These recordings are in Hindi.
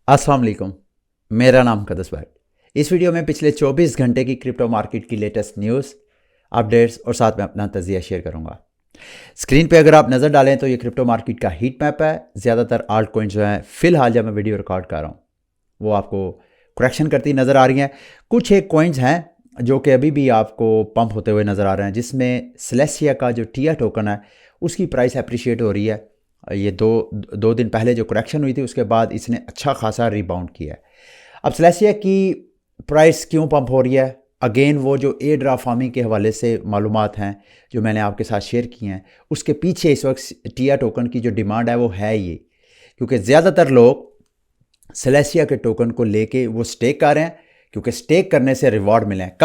अस्सलाम वालेकुम। मेरा नाम कदस भाई। इस वीडियो में पिछले 24 घंटे की क्रिप्टो मार्केट की लेटेस्ट न्यूज़, अपडेट्स और साथ में अपना तजिया शेयर करूंगा। स्क्रीन पे अगर आप नज़र डालें तो ये क्रिप्टो मार्केट का हीट मैप है। ज़्यादातर आल्ट कॉइन्स जो हैं फ़िलहाल जब मैं वीडियो रिकॉर्ड कर रहा हूँ वो आपको करेक्शन करती नज़र आ रही हैं। कुछ एक कॉइन्स हैं जो कि अभी भी आपको पंप होते हुए नज़र आ रहे हैं, जिसमें सेलेसिया का जो टिया टोकन है उसकी प्राइस अप्रिशिएट हो रही है। ये दो दिन पहले जो करेक्शन हुई थी उसके बाद इसने अच्छा खासा रिबाउंड किया है। अब सेलेसिया की प्राइस क्यों पंप हो रही है? अगेन वो जो एयर ड्राफ्ट फार्मिंग के हवाले से मालूमात हैं जो मैंने आपके साथ शेयर किए हैं, उसके पीछे इस वक्त टिया टोकन की जो डिमांड है वो है ये, क्योंकि ज़्यादातर लोग सेलेसिया के टोकन को लेके वो स्टेक कर रहे हैं, क्योंकि स्टेक करने से रिवॉर्ड मिले हैं।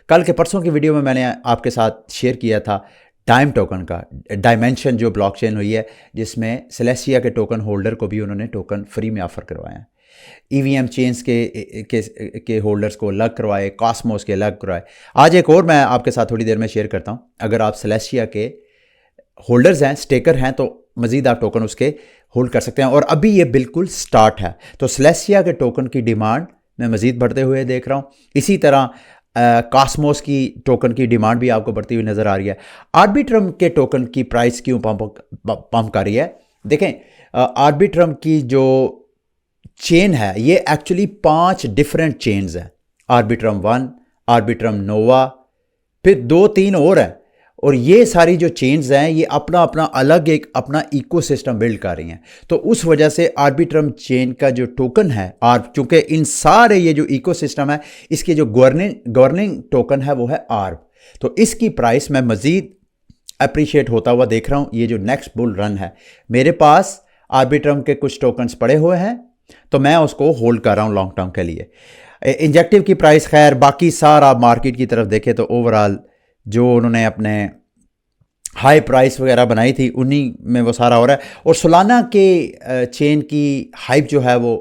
कल के परसों की वीडियो में मैंने आपके साथ शेयर किया था टाइम टोकन का, डायमेंशन जो ब्लॉकचेन हुई है जिसमें सेलेसिया के टोकन होल्डर को भी उन्होंने टोकन फ्री में ऑफर करवाए हैं। ईवीएम चेन्स के होल्डर्स को अलग करवाए, कॉस्मोस के अलग करवाए। आज एक और मैं आपके साथ थोड़ी देर में शेयर करता हूं। अगर आप सेलेसिया के होल्डर्स हैं, स्टेकर हैं, तो मज़ीद आप टोकन उसके होल्ड कर सकते हैं। और अभी ये बिल्कुल स्टार्ट है, तो सेलेसिया के टोकन की डिमांड मैं मज़ीद बढ़ते हुए देख रहा हूँ। इसी तरह कॉस्मोस की टोकन की डिमांड भी आपको बढ़ती हुई नज़र आ रही है। आर्बिट्रम के टोकन की प्राइस क्यों पंप कर रही है? देखें, आर्बिट्रम की जो चेन है ये एक्चुअली 5 डिफरेंट चेन्स हैं। आर्बिट्रम 1, आर्बिट्रम नोवा, फिर 2-3 और हैं। और ये सारी जो चेन्स हैं ये अपना अपना अलग एक अपना इकोसिस्टम बिल्ड कर रही हैं। तो उस वजह से आर्बिट्रम चेन का जो टोकन है आर्ब, चूंकि इन सारे ये जो इकोसिस्टम है इसके जो गवर्निंग टोकन है वो है आर्ब, तो इसकी प्राइस मैं मज़ीद अप्रिशिएट होता हुआ देख रहा हूँ। ये जो नेक्स्ट बुल रन है, मेरे पास आर्बिट्रम के कुछ टोकन्स पड़े हुए हैं तो मैं उसको होल्ड कर रहा हूँ लॉन्ग टर्म के लिए। इंजेक्टिव की प्राइस, खैर बाकी सारा मार्केट की तरफ देखें तो ओवरऑल जो उन्होंने अपने हाई प्राइस वगैरह बनाई थी उन्हीं में वो सारा हो रहा है। और सोलाना के चेन की हाइप जो है वो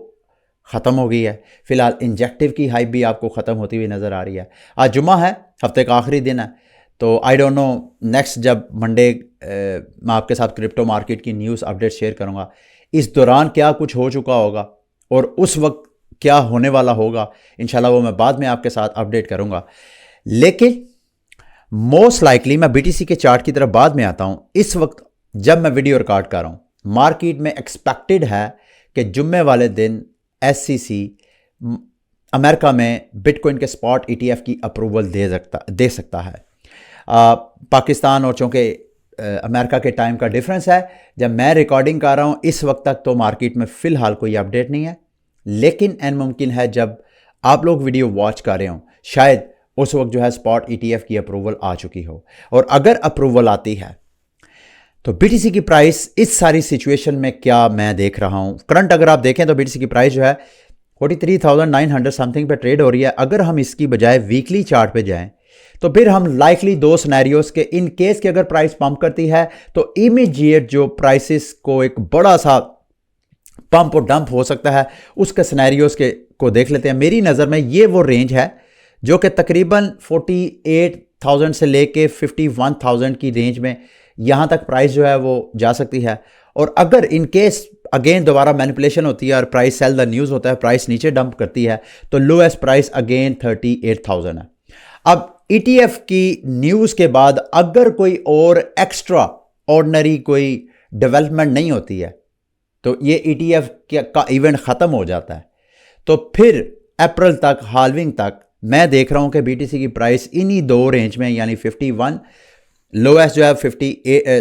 ख़त्म हो गई है। फ़िलहाल इंजेक्टिव की हाइप भी आपको ख़त्म होती हुई नज़र आ रही है। आज जुमा है, हफ्ते का आखिरी दिन है, तो आई डोंट नो नेक्स्ट जब मंडे मैं आपके साथ क्रिप्टो मार्केट की न्यूज़ अपडेट शेयर करूँगा, इस दौरान क्या कुछ हो चुका होगा और उस वक्त क्या होने वाला होगा, इंशाल्लाह वो मैं बाद में आपके साथ अपडेट करूँगा। लेकिन मोस्ट लाइकली मैं बीटीसी के चार्ट की तरफ बाद में आता हूं। इस वक्त जब मैं वीडियो रिकॉर्ड कर रहा हूं, मार्केट में एक्सपेक्टेड है कि जुम्मे वाले दिन SEC अमेरिका में बिटकॉइन के स्पॉट ETF की अप्रूवल दे सकता है। पाकिस्तान और चूँकि अमेरिका के टाइम का डिफरेंस है, जब मैं रिकॉर्डिंग कर रहा हूं इस वक्त तक तो मार्केट में फ़िलहाल कोई अपडेट नहीं है। लेकिन एन मुमकिन है जब आप लोग वीडियो वॉच कर रहे हों, शायद उस वक्त जो है स्पॉट ETF की अप्रूवल आ चुकी हो। और अगर अप्रूवल आती है तो BTC की प्राइस इस सारी सिचुएशन में क्या मैं देख रहा हूं, करंट अगर आप देखें तो BTC की प्राइस जो है 43,900 समथिंग पे ट्रेड हो रही है। अगर हम इसकी बजाय वीकली चार्ट पे जाएं तो फिर हम लाइकली 2 सिनेरियोस के, इन केस कि अगर प्राइस पंप करती है तो इमीडिएट जो प्राइसेस को एक बड़ा सा पंप और डंप हो सकता है, उसके सिनेरियोस के को देख लेते हैं। मेरी नज़र में ये वो रेंज है जो कि तकरीबन 48,000 से लेके 51,000 की रेंज में यहाँ तक प्राइस जो है वो जा सकती है। और अगर इन केस अगेन दोबारा मैनिपुलेशन होती है और प्राइस सेल द न्यूज़ होता है, प्राइस नीचे डंप करती है, तो लोएस्ट प्राइस अगेन 38,000 है। अब ETF की न्यूज़ के बाद अगर कोई और एक्स्ट्रा ऑर्डिनरी कोई डेवलपमेंट नहीं होती है तो ये ETF का इवेंट ख़त्म हो जाता है। तो फिर अप्रैल तक, हाल्विंग तक मैं देख रहा हूं कि BTC की प्राइस इन्हीं 2 रेंज में, यानी 51, लोएस्ट जो है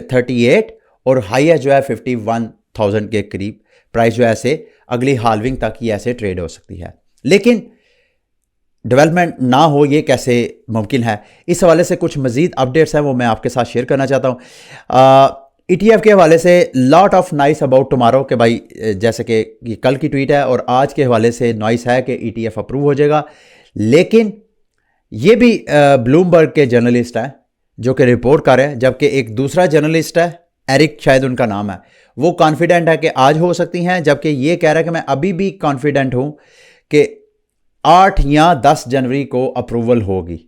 38 और हाईएस्ट जो है 51,000 के करीब प्राइस जो है ऐसे अगली हाल्विंग तक ही ऐसे ट्रेड हो सकती है। लेकिन डेवलपमेंट ना हो ये कैसे मुमकिन है? इस हवाले से कुछ मज़ीद अपडेट्स हैं वो मैं आपके साथ शेयर करना चाहता हूँ। ETF के हवाले से lot of noise about tomorrow के भाई, जैसे कि कल की ट्वीट है और आज के हवाले से नॉइस है कि ETF अप्रूव हो जाएगा। लेकिन ये भी ब्लूमबर्ग के जर्नलिस्ट हैं जो कि रिपोर्ट कर रहे हैं, जबकि एक दूसरा जर्नलिस्ट है, एरिक शायद उनका नाम है, वो कॉन्फिडेंट है कि आज हो सकती हैं, जबकि ये कह रहा है कि मैं अभी भी कॉन्फिडेंट हूं कि 8 या 10 जनवरी को अप्रूवल होगी।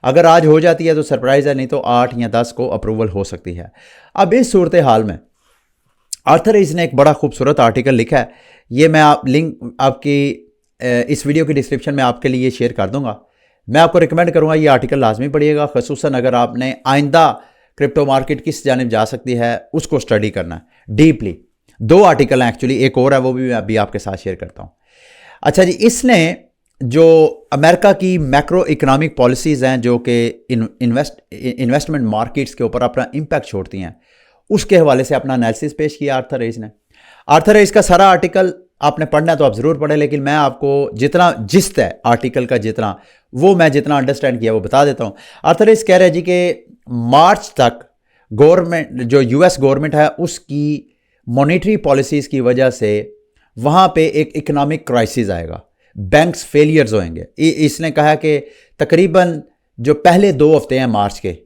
अगर आज हो जाती है तो सरप्राइज़ है, नहीं तो 8 या 10 को अप्रूवल हो सकती है। अब इस सूरत हाल में आर्थर रीस ने एक बड़ा खूबसूरत आर्टिकल लिखा है ये मैं लिंक आपकी इस वीडियो की डिस्क्रिप्शन में आपके लिए शेयर कर दूंगा। मैं आपको रिकमेंड करूंगा ये आर्टिकल लाजमी पढ़िएगा, खसूसन अगर आपने आइंदा क्रिप्टो मार्केट किस जानिब जा सकती है उसको स्टडी करना है डीपली। 2 आर्टिकल हैं एक्चुअली, एक और है वो भी मैं अभी आपके साथ शेयर करता हूँ। अच्छा जी, इसने जो अमेरिका की मैक्रो इकोनॉमिक पॉलिसीज़ हैं जो कि इन्वेस्टमेंट मार्केट्स के ऊपर अपना इम्पैक्ट छोड़ती हैं, उसके हवाले से अपना एनालिसिस पेश किया आर्थर रेस ने। आर्थर रेस का सारा आर्टिकल आपने पढ़ना है तो आप ज़रूर पढ़ें, लेकिन मैं आपको जितना जिस्त है आर्टिकल का मैं जितना अंडरस्टैंड किया वो बता देता हूँ। आर्थर रेस कह रहे हैं जी कि मार्च तक गवर्नमेंट जो यूएस गवर्नमेंट है उसकी मॉनेटरी पॉलिसीज़ की वजह से वहाँ पे एक इकोनॉमिक क्राइसिस आएगा, बैंक्स फेलियर्स होंगे। इसने कहा कि तकरीबन जो पहले 2 हफ्ते हैं मार्च के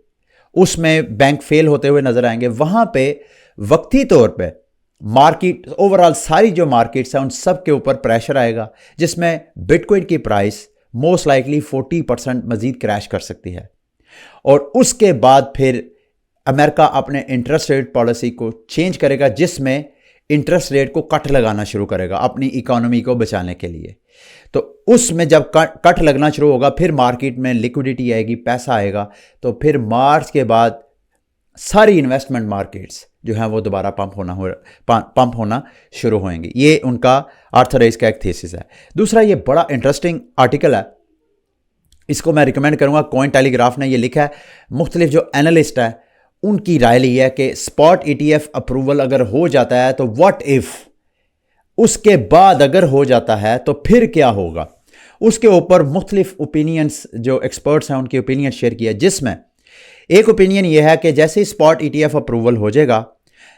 उसमें बैंक फेल होते हुए नजर आएंगे। वहाँ पे वक्ती तौर पे मार्केट ओवरऑल सारी जो मार्केट्स हैं उन सब के ऊपर प्रेशर आएगा, जिसमें बिटकॉइन की प्राइस मोस्ट लाइकली 40% मजीद क्रैश कर सकती है। और उसके बाद फिर अमेरिका अपने इंटरेस्ट रेट पॉलिसी को चेंज करेगा, जिसमें इंटरेस्ट रेट को कट लगाना शुरू करेगा अपनी इकोनॉमी को बचाने के लिए। तो उसमें जब कट लगना शुरू होगा फिर मार्केट में लिक्विडिटी आएगी, पैसा आएगा, तो फिर मार्च के बाद सारी इन्वेस्टमेंट मार्केट्स जो हैं वो दोबारा पंप होना शुरू होंगी। ये उनका आर्थर रेस का एक थीसिस है। दूसरा, ये बड़ा इंटरेस्टिंग आर्टिकल है, इसको मैं रिकमेंड करूंगा। कॉइन टेलीग्राफ ने ये लिखा है, मुख्तलिफ जो एनालिस्ट है उनकी राय ली है कि स्पॉट ETF अप्रूवल अगर हो जाता है तो व्हाट इफ, उसके बाद अगर हो जाता है तो फिर क्या होगा। उसके ऊपर मुख्तलिफ ओपिनियंस जो एक्सपर्ट्स हैं उनकी ओपिनियन शेयर किया, जिसमें एक ओपिनियन यह है कि जैसे ही स्पॉट ETF अप्रूवल हो जाएगा,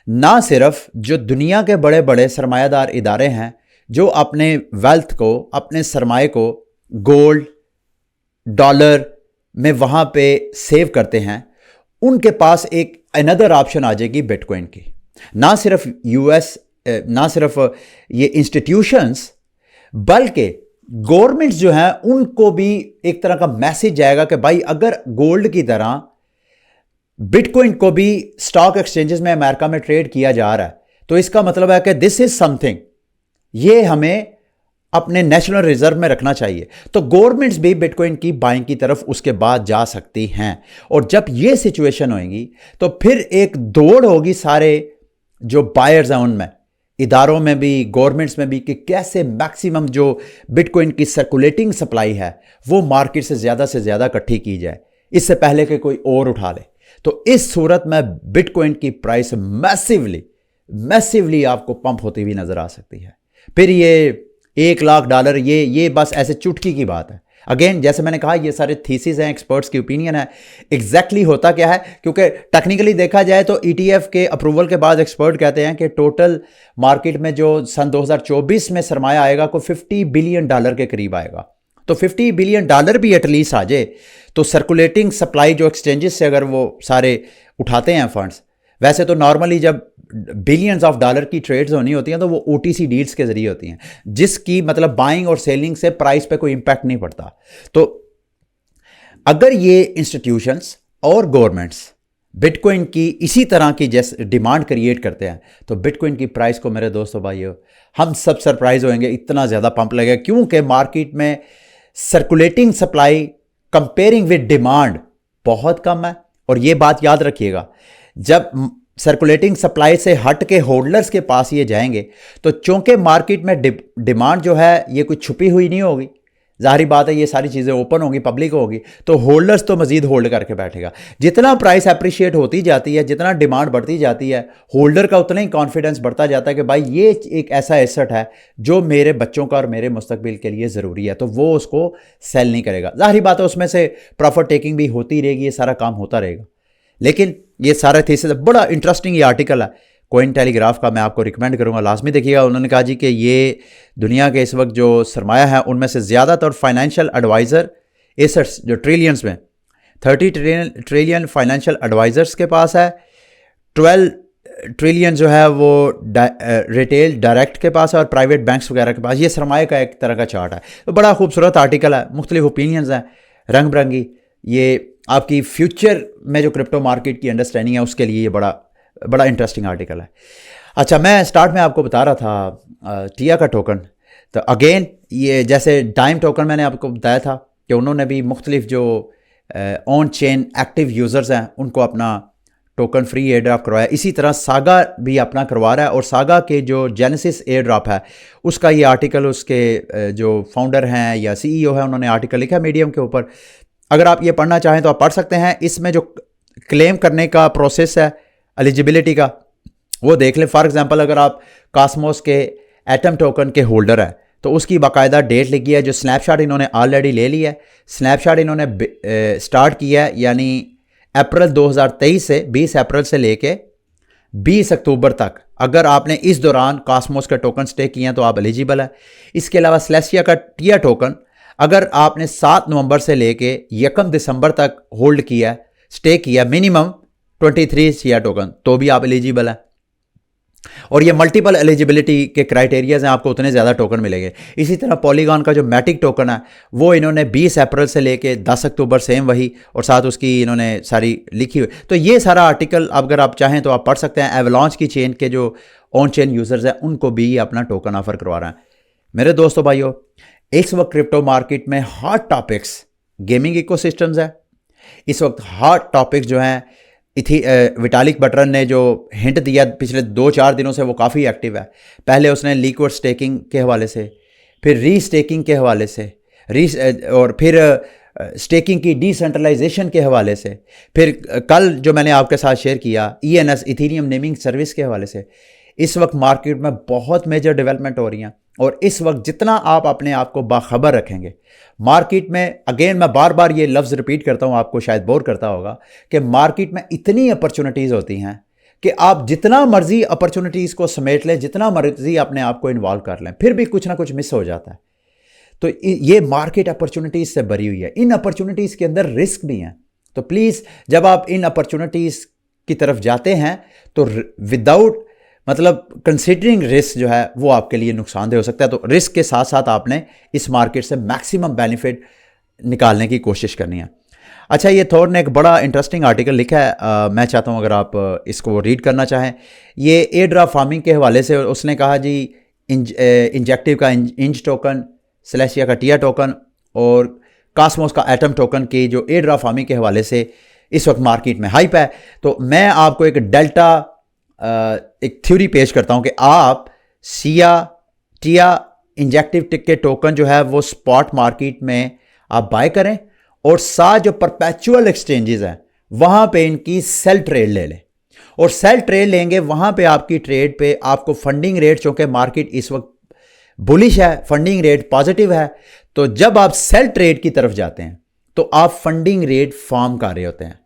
ना सिर्फ जो दुनिया के बड़े बड़े सरमायादार इदारे हैं जो अपने वेल्थ को, अपने सरमाए को गोल्ड, डॉलर में वहाँ पे सेव करते हैं, उनके पास एक अनदर ऑप्शन आ जाएगी बिटकॉइन की। ना सिर्फ ये इंस्टीट्यूशंस बल्कि गवर्नमेंट्स जो हैं उनको भी एक तरह का मैसेज जाएगा कि भाई अगर गोल्ड की तरह बिटकॉइन को भी स्टॉक एक्सचेंजेस में अमेरिका में ट्रेड किया जा रहा है, तो इसका मतलब है कि दिस इज समथिंग, ये हमें अपने नेशनल रिजर्व में रखना चाहिए। तो गवर्नमेंट्स भी बिटकॉइन की बाइंग की तरफ उसके बाद जा सकती हैं। और जब ये सिचुएशन होगी तो फिर एक दौड़ होगी सारे जो बायर्स हैं उनमें, इदारों में भी, गवर्नमेंट्स में भी, कि कैसे मैक्सिमम जो बिटकॉइन की सर्कुलेटिंग सप्लाई है वो मार्केट से ज़्यादा इकट्ठी की जाए, इससे पहले कि कोई और उठा ले। तो इस सूरत में बिटकॉइन की प्राइस मैसिवली आपको पंप होती हुई नजर आ सकती है। फिर ये $1 लाख ये बस ऐसे चुटकी की बात है। अगेन जैसे मैंने कहा, ये सारे थीसिस हैं, एक्सपर्ट्स की ओपिनियन है। एग्जैक्टली होता क्या है, क्योंकि टेक्निकली देखा जाए तो ETF के अप्रूवल के बाद एक्सपर्ट कहते हैं कि टोटल मार्केट में जो सन 2024 में सरमाया आएगा को $50 बिलियन के करीब आएगा। तो $50 बिलियन भी एटलीस्ट आ जाए तो सर्कुलेटिंग सप्लाई जो एक्सचेंजेस से अगर वो सारे उठाते हैं फंड्स, वैसे तो नॉर्मली जब बिलियंस ऑफ डॉलर की ट्रेड्स होनी होती हैं तो वो OTC डील्स के जरिए होती हैं, जिसकी मतलब बाइंग और सेलिंग से प्राइस पे कोई इंपैक्ट नहीं पड़ता। तो अगर ये इंस्टीट्यूशंस और गवर्नमेंट्स बिटकॉइन की इसी तरह की जैसे डिमांड क्रिएट करते हैं तो बिटकॉइन की प्राइस को, मेरे दोस्तों भाइयों, हम सब सरप्राइज होंगे, इतना ज़्यादा पंप लगेगा, क्योंकि मार्केट में circulating supply comparing with demand बहुत कम है। और ये बात याद रखिएगा, जब सर्कुलेटिंग सप्लाई से हट के होल्डर्स के पास ये जाएंगे तो चूंकि मार्केट में डिमांड जो है ये कोई छुपी हुई नहीं होगी, जाहिर बात है ये सारी चीज़ें ओपन होगी, पब्लिक होगी, तो होल्डर्स तो मजीद होल्ड करके बैठेगा। जितना प्राइस अप्रिशिएट होती जाती है, जितना डिमांड बढ़ती जाती है, होल्डर का उतना ही कॉन्फिडेंस बढ़ता जाता है कि भाई ये एक ऐसा एसेट है जो मेरे बच्चों का और मेरे मुस्तकबिल के लिए ज़रूरी है, तो वो उसको सेल नहीं करेगा। जाहिर बात है उसमें से प्रॉफिट टेकिंग भी होती रहेगी, ये सारा काम होता रहेगा। लेकिन ये सारा थीसिस बड़ा इंटरेस्टिंग ये आर्टिकल है कॉइन टेलीग्राफ का, मैं आपको रिकमेंड करूंगा, लाजमी देखिएगा। उन्होंने कहा जी कि ये दुनिया के इस वक्त जो सरमाया है उनमें से ज़्यादातर फाइनेंशियल एडवाइज़र एसेट्स जो ट्रिलियंस में 30 ट्रिलियन फाइनेंशियल एडवाइज़र्स के पास है, 12 ट्रिलियन जो है वो रिटेल डायरेक्ट के पास है और प्राइवेट बैंक्स वगैरह के पास। ये सरमाए का एक तरह का चार्ट है। तो बड़ा खूबसूरत आर्टिकल है, मुख्तलिफ ओपिनियंस हैं रंग बिरंगी। ये आपकी फ्यूचर में जो क्रिप्टो मार्केट की अंडरस्टैंडिंग है उसके लिए ये बड़ा इंटरेस्टिंग आर्टिकल है। अच्छा, मैं स्टार्ट में आपको बता रहा था टिया का टोकन। तो अगेन ये जैसे डाइम टोकन मैंने आपको बताया था कि उन्होंने भी मुख्तलिफ जो ऑन चेन एक्टिव यूज़र्स हैं उनको अपना टोकन फ्री एयर ड्रॉप करवाया। इसी तरह सागा भी अपना करवा रहा है, और सागा के जो जेनेसिस एयर ड्रॉप है उसका ये आर्टिकल उसके जो फाउंडर हैं या सीईओ है उन्होंने आर्टिकल लिखा है मीडियम के ऊपर। अगर आप ये पढ़ना चाहें तो आप पढ़ सकते हैं। इसमें जो क्लेम करने का प्रोसेस है एलिजिबिलिटी का वो देख लें। फॉर एग्जांपल अगर आप कास्मोस के एटम टोकन के होल्डर हैं तो उसकी बाकायदा डेट लिखी है, जो स्नैपशॉट इन्होंने ऑलरेडी ले लिया है। स्नैपशॉट इन्होंने स्टार्ट किया है यानी अप्रैल 2023 से 20 अप्रैल से लेके 20 अक्टूबर तक। अगर आपने इस दौरान कास्मोस के टोकन स्टेक किए हैं तो आप एलिजिबल है। इसके अलावा स्लेशिया का टिया टोकन अगर आपने 7 नवंबर से लेके 1 दिसंबर तक होल्ड किया, स्टेक किया मिनिमम 23 टिया टोकन, तो भी आप एलिजिबल है। और ये मल्टीपल एलिजिबिलिटी के क्राइटेरियाज हैं, आपको उतने ज़्यादा टोकन मिलेंगे। इसी तरह पॉलीगॉन का जो मैटिक टोकन है वो इन्होंने 20 अप्रैल से लेके 10 अक्टूबर सेम वही, और साथ उसकी इन्होंने सारी लिखी हुई। तो ये सारा आर्टिकल अगर आप चाहें तो आप पढ़ सकते हैं। एवलॉन्च की चेन के जो ऑन चेन यूज़र्स हैं उनको भी अपना टोकन ऑफर करवा रहा है। मेरे दोस्तों भाइयों, इस वक्त क्रिप्टो मार्केट में हॉट टॉपिक्स गेमिंग इकोसिस्टम्स है। इस वक्त हॉट टॉपिक्स जो हैं विटालिक बटरन ने जो हिंट दिया पिछले 2-4 दिनों से वो काफ़ी एक्टिव है। पहले उसने लिक्विड स्टेकिंग के हवाले से, फिर री स्टेकिंग के हवाले से, और फिर स्टेकिंग की डिसेंट्रलाइजेशन के हवाले से, फिर कल जो मैंने आपके साथ शेयर किया ENS इथेरियम नेमिंग सर्विस के हवाले से। इस वक्त मार्केट में बहुत मेजर डेवलपमेंट हो रही हैं, और इस वक्त जितना आप अपने आप को बाखबर रखेंगे मार्केट में, अगेन मैं बार बार ये लफ्ज़ रिपीट करता हूँ, आपको शायद बोर करता होगा कि मार्केट में इतनी अपॉर्चुनिटीज़ होती हैं कि आप जितना मर्जी अपॉर्चुनिटीज़ को समेट लें, जितना मर्जी अपने आप को इन्वॉल्व कर लें, फिर भी कुछ ना कुछ मिस हो जाता है। तो ये मार्केट अपॉर्चुनिटीज़ से भरी हुई है। इन अपॉर्चुनिटीज़ के अंदर रिस्क भी हैं। तो प्लीज़ जब आप इन अपॉर्चुनिटीज़ की तरफ जाते हैं तो विदाउट मतलब कंसिडरिंग रिस्क जो है वो आपके लिए नुकसानदेह हो सकता है। तो रिस्क के साथ साथ आपने इस मार्केट से मैक्सिमम बेनिफिट निकालने की कोशिश करनी है। अच्छा, ये थॉर ने एक बड़ा इंटरेस्टिंग आर्टिकल लिखा है, मैं चाहता हूँ अगर आप इसको रीड करना चाहें। ये एयर ड्रॉप फार्मिंग के हवाले से उसने कहा जी इंजेक्टिव का इंज टोकन, स्लेशिया का टिया टोकन और कास्मोस का एटम टोकन की जो एयर ड्रॉप फार्मिंग के हवाले से इस वक्त मार्केट में हाइप है। तो मैं आपको एक डेल्टा एक थ्योरी पेश करता हूं कि आप सिया टिया इंजेक्टिव टिक के टोकन जो है वो स्पॉट मार्केट में आप बाय करें, और साथ जो परपेचुअल एक्सचेंजेस हैं वहां पे इनकी सेल ट्रेड ले लें, और सेल ट्रेड लेंगे वहां पे आपकी ट्रेड पे आपको फंडिंग रेट, चूंकि मार्केट इस वक्त बुलिश है, फंडिंग रेट पॉजिटिव है, तो जब आप सेल ट्रेड की तरफ जाते हैं तो आप फंडिंग रेट फॉर्म कर रहे होते हैं।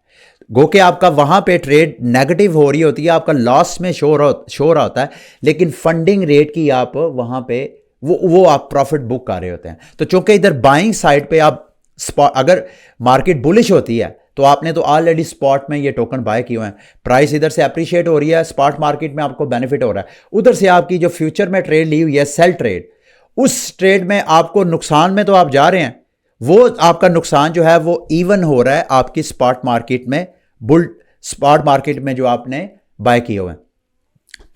गो के आपका वहां पे ट्रेड नेगेटिव हो रही होती है, आपका लॉस में शो रहा होता है, लेकिन फंडिंग रेट की आप वहां पे वो आप प्रॉफिट बुक कर रहे होते हैं। तो चूंकि इधर बाइंग साइड पे आप अगर मार्केट बुलिश होती है तो आपने तो ऑलरेडी स्पॉट में ये टोकन बाय किए हुए हैं, प्राइस इधर से अप्रिशिएट हो रही है, स्पॉट मार्केट में आपको बेनिफिट हो रहा है। उधर से आपकी जो फ्यूचर में ट्रेड ली हुई है सेल ट्रेड, उस ट्रेड में आपको नुकसान में तो आप जा रहे हैं, वो आपका नुकसान जो है वो इवन हो रहा है आपकी स्पॉट मार्केट में, स्पॉट मार्केट में जो आपने बाय किए हुए हैं।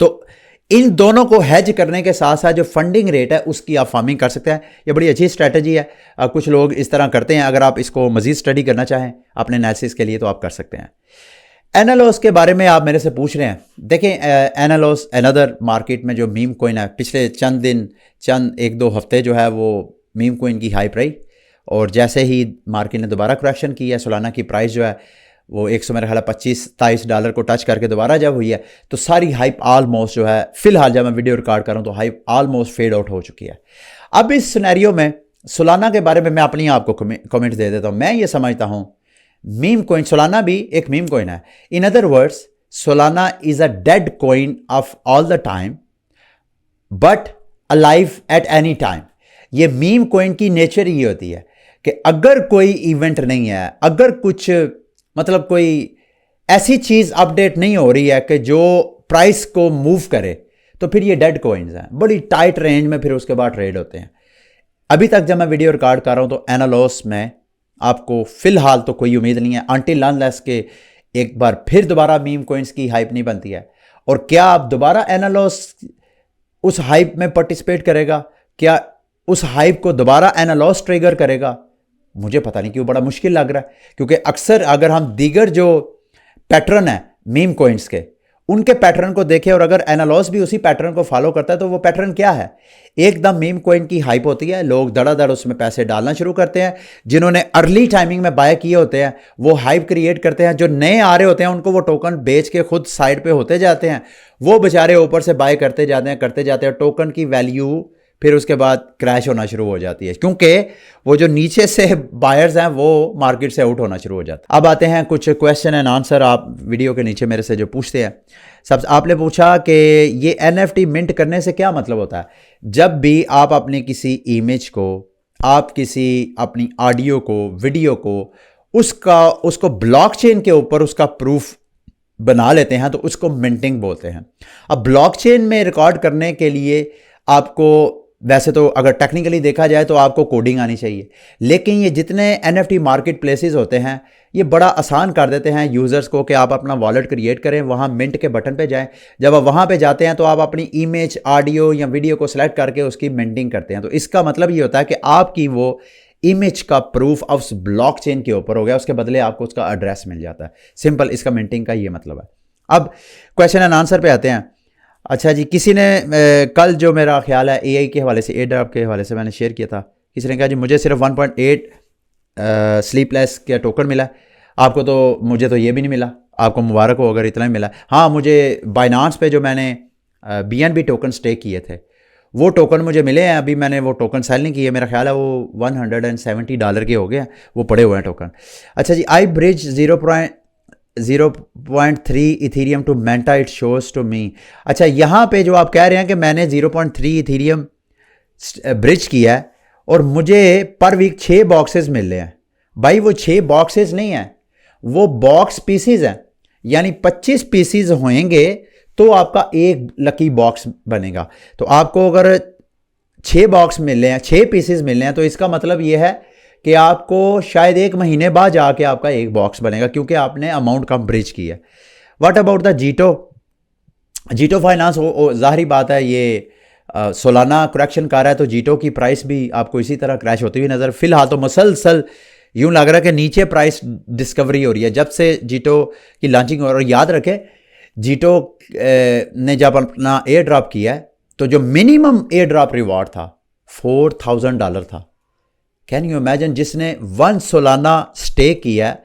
तो इन दोनों को हेज करने के साथ साथ जो फंडिंग रेट है उसकी आप फार्मिंग कर सकते हैं। ये बड़ी अच्छी स्ट्रेटजी है, कुछ लोग इस तरह करते हैं। अगर आप इसको मजीद स्टडी करना चाहें अपने एनालिसिस के लिए तो आप कर सकते हैं। एनालॉस के बारे में आप मेरे से पूछ रहे हैं, देखें एनालॉस अनदर मार्केट में जो मीम कोइन है, पिछले चंद 1-2 हफ्ते जो है वो मीम कोइन की हाइप रही, और जैसे ही मार्केट ने दोबारा करेक्शन की है, सोलाना की प्राइस जो है वो 100 मेरा ख्याल $25-27 को टच करके दोबारा जब हुई है तो सारी हाइप ऑलमोस्ट जो है, फिलहाल जब मैं वीडियो रिकॉर्ड कर रहा हूँ तो हाइप ऑलमोस्ट फेड आउट हो चुकी है। अब इस सिनेरियो में सोलाना के बारे में मैं अपनी आपको कमेंट दे देता हूँ। मैं ये समझता हूँ मीम कोइन, सोलाना भी एक मीम कोइन है। In other words, Solana is a dead coin of all the time but alive at any time. ये मीम कोइन की नेचर ये होती है कि अगर कोई इवेंट नहीं है, अगर कुछ मतलब कोई ऐसी चीज अपडेट नहीं हो रही है कि जो प्राइस को मूव करे, तो फिर ये डेड कॉइन्स हैं, बड़ी टाइट रेंज में फिर उसके बाद ट्रेड होते हैं। अभी तक जब मैं वीडियो रिकॉर्ड कर रहा हूं तो एनालॉस में आपको फिलहाल तो कोई उम्मीद नहीं है, अनटिल अनलेस के एक बार फिर दोबारा मीम कॉइन्स की हाइप नहीं बनती है। और क्या आप दोबारा एनालॉस उस हाइप में पार्टिसिपेट करेगा? क्या उस हाइप को दोबारा एनालॉस ट्रिगर करेगा? मुझे पता नहीं क्यों बड़ा मुश्किल लग रहा है, क्योंकि अक्सर अगर हम दीगर जो पैटर्न है मीम कॉइन्स के, उनके पैटर्न को देखें और अगर एनालॉस भी उसी पैटर्न को फॉलो करता है तो वो पैटर्न क्या है? एकदम मीम कॉइन की हाइप होती है, लोग धड़ाधड़ उसमें पैसे डालना शुरू करते हैं, जिन्होंने अर्ली टाइमिंग में बाय किए होते हैं वो हाइप क्रिएट करते हैं, जो नए आ रहे होते हैं उनको वो टोकन बेच के खुद साइड पे होते जाते हैं, वो बेचारे ऊपर से बाय करते जाते हैं, टोकन की वैल्यू फिर उसके बाद क्रैश होना शुरू हो जाती है, क्योंकि वो जो नीचे से बायर्स हैं वो मार्केट से आउट होना शुरू हो जाता है। अब आते हैं कुछ क्वेश्चन एंड आंसर आप वीडियो के नीचे मेरे से जो पूछते हैं। सब आपने पूछा कि ये NFT मिंट करने से क्या मतलब होता है? जब भी आप अपनी किसी इमेज को, आप किसी अपनी ऑडियो को, वीडियो को, उसको ब्लॉकचेन के ऊपर उसका प्रूफ बना लेते हैं तो उसको मिंटिंग बोलते हैं। अब ब्लॉकचेन में रिकॉर्ड करने के लिए आपको, वैसे तो अगर टेक्निकली देखा जाए तो आपको कोडिंग आनी चाहिए, लेकिन ये जितने NFT मार्केट प्लेसेस होते हैं ये बड़ा आसान कर देते हैं यूज़र्स को कि आप अपना वॉलेट क्रिएट करें, वहाँ मिंट के बटन पे जाएं। जब आप वहाँ पे जाते हैं तो आप अपनी इमेज, ऑडियो या वीडियो को सिलेक्ट करके उसकी मिंटिंग करते हैं। तो इसका मतलब ये होता है कि आपकी वो इमेज का प्रूफ अब उस ब्लॉकचेन के ऊपर हो गया, उसके बदले आपको उसका एड्रेस मिल जाता है। सिंपल इसका मिंटिंग का ये मतलब है। अब क्वेश्चन एंड आंसर पे आते हैं। अच्छा जी, किसी ने कल जो मेरा ख्याल है AI के हवाले से, एयरड्रॉप के हवाले से मैंने शेयर किया था, किसी ने कहा जी मुझे सिर्फ 1.8 स्लीपलेस का टोकन मिला है, आपको तो, मुझे तो ये भी नहीं मिला, आपको मुबारक हो अगर इतना ही मिला। हाँ, मुझे बाइनांस पे जो मैंने BNB टोकन स्टेक किए थे वो टोकन मुझे मिले हैं, अभी मैंने वो टोकन सेल नहीं किए, मेरा ख्याल है वो $170 के हो गए हैं, वो पड़े हुए हैं टोकन। अच्छा जी, I bridge 0.3 Ethereum to Manta, it shows to me. अच्छा, यहाँ पे जो आप कह रहे हैं कि मैंने 0.3 इथीरियम ब्रिज किया है और मुझे पर वीक 6 बॉक्सेस मिल रहे हैं, भाई वो 6 बॉक्सेस नहीं हैं, वो बॉक्स पीसीज हैं, यानी 25 पीसीज होंगे तो आपका एक लकी बॉक्स बनेगा। तो आपको अगर 6 बॉक्स मिल रहे हैं, 6 पीसीज मिल रहे हैं, तो इसका मतलब ये है कि आपको शायद 1 महीने बाद जाके आपका एक बॉक्स बनेगा, क्योंकि आपने अमाउंट कम ब्रिज की है। What about the Zeto finance? जाहिर बात है ये सालाना करेक्शन कर रहा है, तो जीटो की प्राइस भी आपको इसी तरह क्रैश होती हुई नजर, फिलहाल तो मुसलसल यूं लग रहा है कि नीचे प्राइस डिस्कवरी हो रही है जब से जीटो की लॉन्चिंग हो रही है। और याद रखें, जीटो ने जब अपना एयर ड्रॉप किया है तो जो मिनिमम एयर ड्रॉप रिवॉर्ड था $4000 था। Can you imagine? जिसने 1 सालाना स्टेक किया है,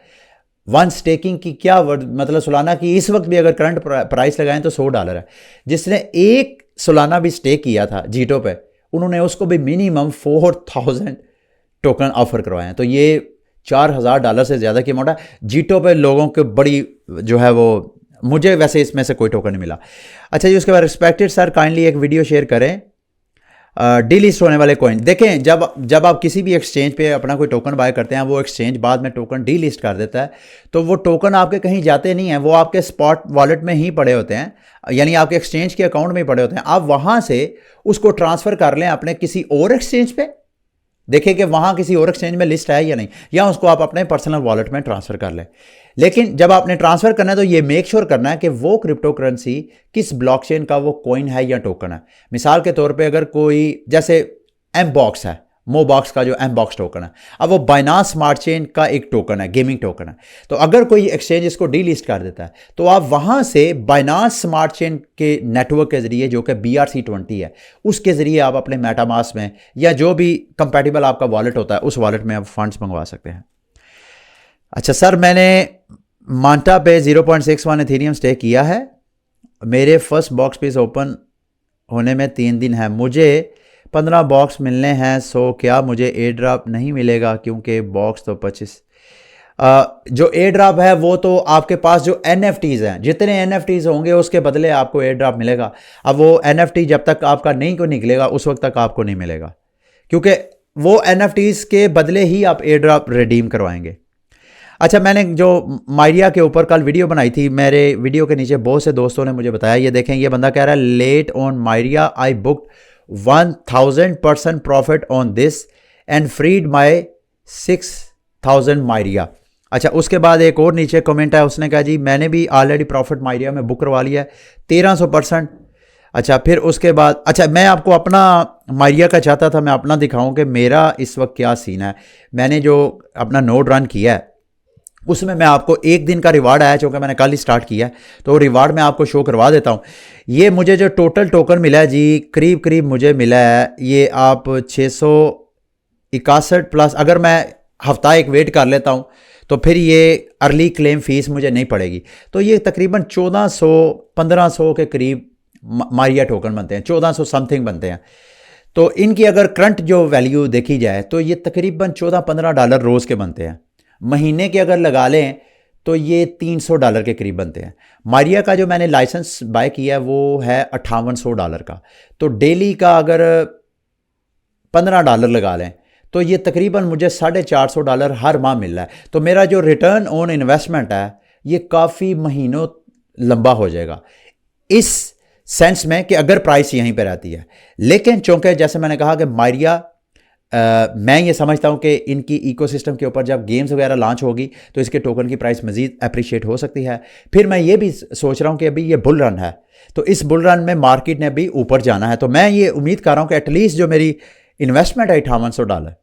1 स्टेकिंग की क्या मतलब, सालाना की इस वक्त भी अगर करंट प्राइस लगाएं तो $100 है। जिसने 1 सालाना भी स्टेक किया था जीटो पे, उन्होंने उसको भी मिनिमम 4000 टोकन ऑफर करवाए हैं, तो ये $4000 से ज़्यादा की अमाउंट है। जीटो पे लोगों को बड़ी जो है वो, मुझे वैसे इसमें से कोई टोकन नहीं मिला। अच्छा जी, उसके बाद रिस्पेक्टेड सर काइंडली एक वीडियो शेयर करें डीलिस्ट होने वाले कॉइन। देखें, जब आप किसी भी एक्सचेंज पे अपना कोई टोकन बाय करते हैं, वो एक्सचेंज बाद में टोकन डीलिस्ट कर देता है, तो वो टोकन आपके कहीं जाते नहीं हैं, वो आपके स्पॉट वॉलेट में ही पड़े होते हैं, यानी आपके एक्सचेंज के अकाउंट में ही पड़े होते हैं। आप वहाँ से उसको ट्रांसफ़र कर लें अपने किसी और एक्सचेंज पे, देखें कि वहाँ किसी और एक्सचेंज में लिस्ट है या नहीं, या उसको आप अपने पर्सनल वॉलेट में ट्रांसफ़र कर लें। लेकिन जब आपने ट्रांसफ़र करना है तो ये मेक श्योर करना है कि वो क्रिप्टो करेंसी किस ब्लॉकचेन का वो कॉइन है या टोकन है। मिसाल के तौर पे अगर कोई, जैसे एमबॉक्स है, मोबॉक्स का जो एमबॉक्स टोकन है, अब वो बाइनांस स्मार्ट चेन का एक टोकन है, गेमिंग टोकन है। तो अगर कोई एक्सचेंज इसको डीलिस्ट कर देता है तो आप वहाँ से बाइनांस स्मार्ट चेन के नेटवर्क के ज़रिए, जो कि BRC20 है, उसके ज़रिए आप अपने मेटामास्क में या जो भी कंपैटिबल आपका वॉलेट होता है उस वॉलेट में आप फंड्स मंगवा सकते हैं। अच्छा सर, मैंने मांटा पे 0.61 इथेरियम स्टेक किया है, मेरे फर्स्ट बॉक्स पीस ओपन होने में 3 दिन है, मुझे 15 बॉक्स मिलने हैं, सो क्या मुझे एयर ड्रॉप नहीं मिलेगा? क्योंकि बॉक्स तो 25। जो एयर ड्रॉप है वो तो आपके पास जो NFTs हैं, जितने NFTs होंगे उसके बदले आपको एयर ड्रॉप मिलेगा। अब वो NFT जब तक आपका नहीं को निकलेगा उस वक्त तक आपको नहीं मिलेगा, क्योंकि वो NFTs के बदले ही आप एयर ड्रॉप रिडीम करवाएंगे। अच्छा, मैंने जो मायरिया के ऊपर कल वीडियो बनाई थी, मेरे वीडियो के नीचे बहुत से दोस्तों ने मुझे बताया, ये देखें, ये बंदा कह रहा है let on Myria I booked 1000% profit on this and freed my 6000 Myria. अच्छा, उसके बाद एक और नीचे कमेंट है, उसने कहा जी मैंने भी ऑलरेडी प्रॉफिट मायरिया में बुक करवा लिया है 1300%। अच्छा, फिर उसके बाद अच्छा मैं आपको अपना मायरिया का चाहता था मैं अपना दिखाऊं कि मेरा इस वक्त क्या सीन है। मैंने जो अपना नोड रन किया है उसमें मैं आपको एक दिन का रिवार्ड आया, चूँकि मैंने कल ही स्टार्ट किया है तो रिवार्ड मैं आपको शो करवा देता हूँ। ये मुझे जो टोटल टोकन मिला है जी, करीब करीब मुझे मिला है ये आप 661 प्लस, अगर मैं हफ्ता एक वेट कर लेता हूँ तो फिर ये अर्ली क्लेम फीस मुझे नहीं पड़ेगी। तो ये तकरीबन 1400-1500 के करीब मारिया टोकन बनते हैं, 1400 समथिंग बनते हैं। तो इनकी अगर करंट जो वैल्यू देखी जाए तो ये तकरीबन $14-15 रोज़ के बनते हैं। महीने के अगर लगा लें तो ये $300 के करीब बनते हैं। मारिया का जो मैंने लाइसेंस बाय किया है वो है $5800 का। तो डेली का अगर $15 लगा लें तो ये तकरीबन मुझे $450 हर माह मिल रहा है। तो मेरा जो रिटर्न ऑन इन्वेस्टमेंट है ये काफ़ी महीनों लंबा हो जाएगा इस सेंस में कि अगर प्राइस यहीं पर रहती है। लेकिन चूँकि जैसे मैंने कहा कि मारिया मैं ये समझता हूँ कि इनकी इकोसिस्टम के ऊपर जब गेम्स वगैरह लॉन्च होगी तो इसके टोकन की प्राइस मज़ीद अप्रिशिएट हो सकती है। फिर मैं ये भी सोच रहा हूँ कि अभी ये बुल रन है तो इस बुल रन में मार्केट ने भी ऊपर जाना है। तो मैं ये उम्मीद कर रहा हूँ कि एटलीस्ट जो मेरी इन्वेस्टमेंट है $5800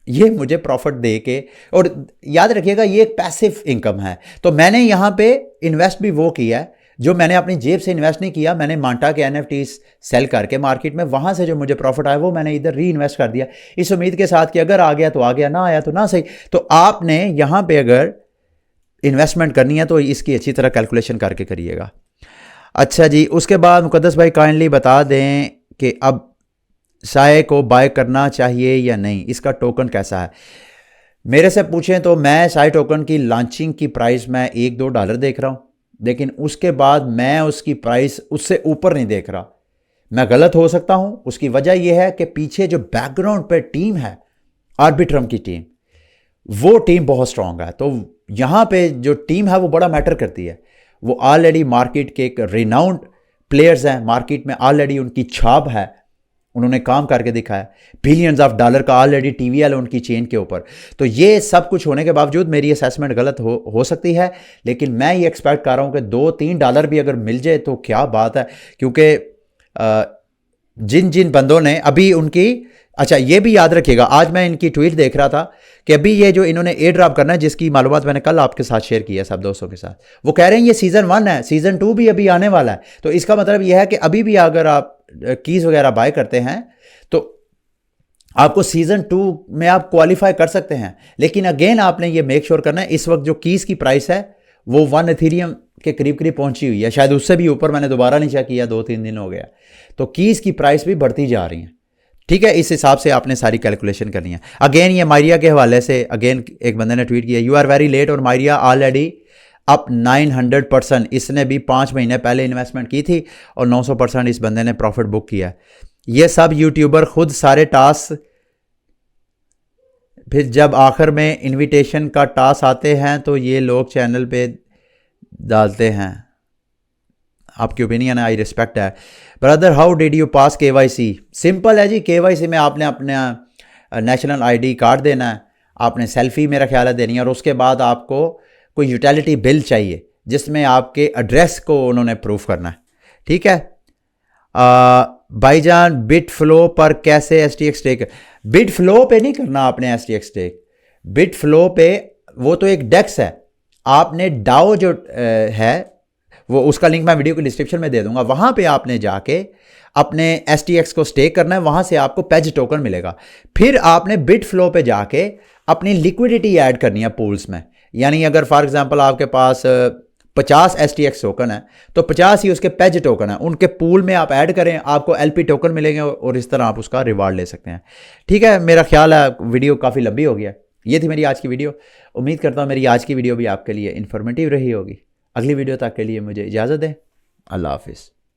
ये मुझे प्रॉफिट दे के, और याद रखिएगा ये एक पैसिव इनकम है। तो मैंने यहाँ पे इन्वेस्ट भी वो किया है जो मैंने अपनी जेब से इन्वेस्ट नहीं किया, मैंने मांटा के NFTs सेल करके मार्केट में वहाँ से जो मुझे प्रॉफिट आया वो मैंने इधर री इन्वेस्ट कर दिया, इस उम्मीद के साथ कि अगर आ गया तो आ गया, ना आया तो ना सही। तो आपने यहाँ पे अगर इन्वेस्टमेंट करनी है तो इसकी अच्छी तरह कैलकुलेशन करके करिएगा। अच्छा जी, उसके बाद मुकद्दस भाई काइंडली बता दें कि अब साए को बाय करना चाहिए या नहीं, इसका टोकन कैसा है। मेरे से पूछें तो मैं साए टोकन की लॉन्चिंग की प्राइस मैं $1-2 देख रहा हूँ, लेकिन उसके बाद मैं उसकी प्राइस उससे ऊपर नहीं देख रहा। मैं गलत हो सकता हूं, उसकी वजह यह है कि पीछे जो बैकग्राउंड पे टीम है आर्बिट्रम की टीम, वो टीम बहुत स्ट्रांग है। तो यहां पे जो टीम है वो बड़ा मैटर करती है। वो ऑलरेडी मार्केट के एक रिनाउंड प्लेयर्स हैं, मार्केट में ऑलरेडी उनकी छाप है, उन्होंने काम करके दिखाया, बिलियंस ऑफ डॉलर का ऑलरेडी TVL है उनकी चेन के ऊपर। तो ये सब कुछ होने के बावजूद मेरी असेसमेंट गलत हो सकती है, लेकिन मैं ये एक्सपेक्ट कर रहा हूँ कि $2-3 भी अगर मिल जाए तो क्या बात है। क्योंकि जिन जिन बंदों ने अभी उनकी, अच्छा ये भी याद रखिएगा, आज मैं इनकी ट्वीट देख रहा था कि अभी ये जो इन्होंने एयर ड्रॉप करना है, जिसकी मालूमात मैंने कल आपके साथ शेयर किया सब दोस्तों के साथ, वो कह रहे हैं ये सीज़न 1 है, सीज़न 2 भी अभी आने वाला है। तो इसका मतलब यह है कि अभी भी अगर आप कीज़ वगैरह बाय करते हैं तो आपको सीज़न 2 में आप क्वालिफाई कर सकते हैं। लेकिन अगेन आपने ये मेक श्योर करना है, इस वक्त जो कीज़ की प्राइस है वो 1 इथीरियम के करीब करीब पहुंची हुई है, शायद उससे भी ऊपर, मैंने दोबारा नहीं चेक किया, 2-3 दिन हो गया। तो कीज़ की प्राइस भी बढ़ती जा रही है, ठीक है। इस हिसाब से आपने सारी कैलकुलेशन करनी है। अगेन ये मायरिया के हवाले से अगेन एक बंदे ने ट्वीट किया, यू आर वेरी लेट और मायरिया ऑलरेडी अप 900%। इसने भी 5 महीने पहले इन्वेस्टमेंट की थी और 900% इस बंदे ने प्रॉफिट बुक किया। ये सब यूट्यूबर खुद सारे टास्क, फिर जब आखिर में इनविटेशन का टास्क आते हैं तो ये लोग चैनल पे डालते हैं। आपकी ओपिनियन है, आई रिस्पेक्ट है। Brother how did you pass KYC? Simple है जी, KYC में आपने अपना नेशनल ID कार्ड देना है, आपने सेल्फी मेरा ख्याल है देनी है, और उसके बाद आपको कोई यूटिलिटी बिल चाहिए जिसमें आपके एड्रेस को उन्होंने प्रूफ करना है, ठीक है। भाईजान बिट फ्लो पर कैसे STX स्टेक? बिट फ्लो पे नहीं करना आपने STX स्टेक, बिट फ्लो पे वो तो एक डेक्स है। आपने डाओ जो है वो, उसका लिंक मैं वीडियो के डिस्क्रिप्शन में दे दूंगा, वहां पे आपने जाके अपने STX को स्टेक करना है, वहां से आपको पेज टोकन मिलेगा। फिर आपने बिट फ्लो पे जाके अपनी लिक्विडिटी ऐड करनी है पूल्स में। यानी अगर फॉर एग्जांपल आपके पास 50 STX टोकन है तो 50 ही उसके पेज टोकन है, उनके पूल में आप ऐड करें, आपको LP टोकन मिलेंगे और इस तरह आप उसका रिवार्ड ले सकते हैं, ठीक है। मेरा ख्याल है वीडियो काफ़ी लंबी हो गया। ये थी मेरी आज की वीडियो। उम्मीद करता हूँ मेरी आज की वीडियो भी आपके लिए इन्फॉर्मेटिव रही होगी। अगली वीडियो तक के लिए मुझे इजाज़त दें। अल्लाह हाफिज़।